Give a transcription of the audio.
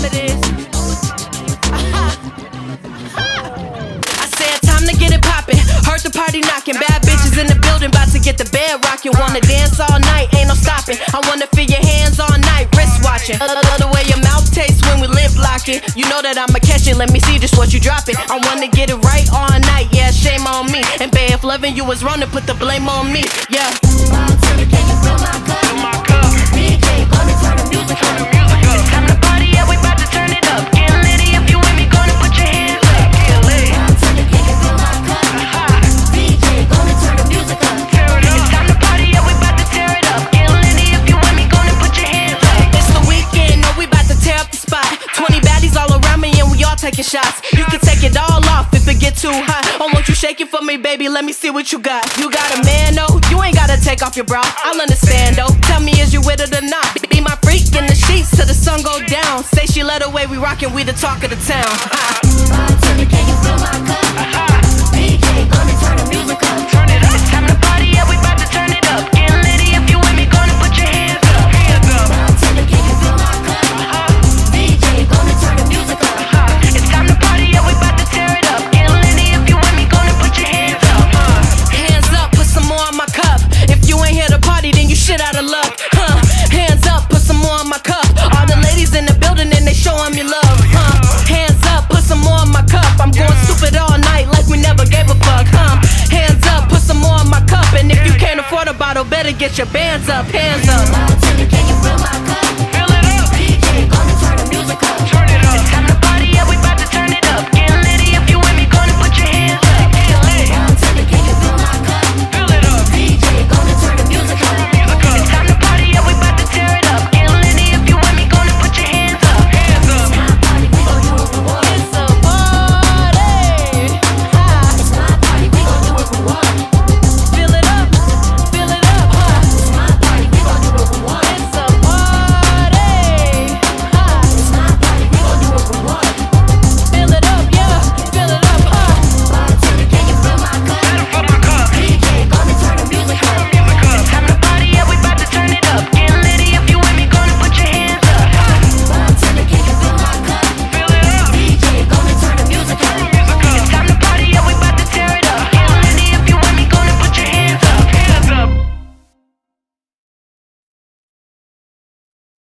it is. I said time to get it poppin'. Heard the party knocking. Bad bitches in the building, about to get the bed rockin'. Wanna dance all night, ain't no stopping. I wanna feel your hands all night, wrist watching. Love the way your mouth tastes when we lip locking. You know that I'ma catch it, let me see just what you dropping. I wanna get it right all night, yeah, shame on me. And babe, if loving you was wrong, then put the blame on me, yeah. Bartender, can you fill my cup? Fill my cup. DJ, gonna turn the music Turn the up. music up. It's time to party, yeah, we bout to turn it up. Get litty if you with me, gonna put your hands up. Get lit. Bartender, can you fill my cup? DJ, gonna turn the music up. Tear it It's up. time to party, yeah, we bout to tear it up. Get litty if you with me, gonna put your hands up. It's the weekend, know we bout to tear up the spot. 20 baddies all around me and we all taking shots. You can take it all off if it get too hot. Oh, won't you shake it for me, baby? Let me see what you got. You got a man, though? You ain't gotta take off your bra. I'll understand, though. Tell me, is you with it or not? Be my freak in the sheets till the sun go down. Say she let her way, we rockin', we the talk of the town. Bartender, can you fill my cup? DJ, gonna turn the music up. Turn it up. It's time to party, yeah, we bout to turn it up. Get litty if you with me, gonna put your hands up. Hands up. Bartender, can you fill my cup? DJ, gonna turn the music up. It's time to party, yeah, we bout to tear it up. Get litty if you with me, gonna put your hands up. Hands up, put some more on my cup. If you ain't here to party, then you shit out of luck. Hands up, put some more on my cup. All the ladies in the building and they showing me love. Hands up, put some more on my cup. I'm going stupid all night like we never gave a fuck. Hands up, put some more on my cup. And if you can't afford a bottle, better get your bands up. Hands up.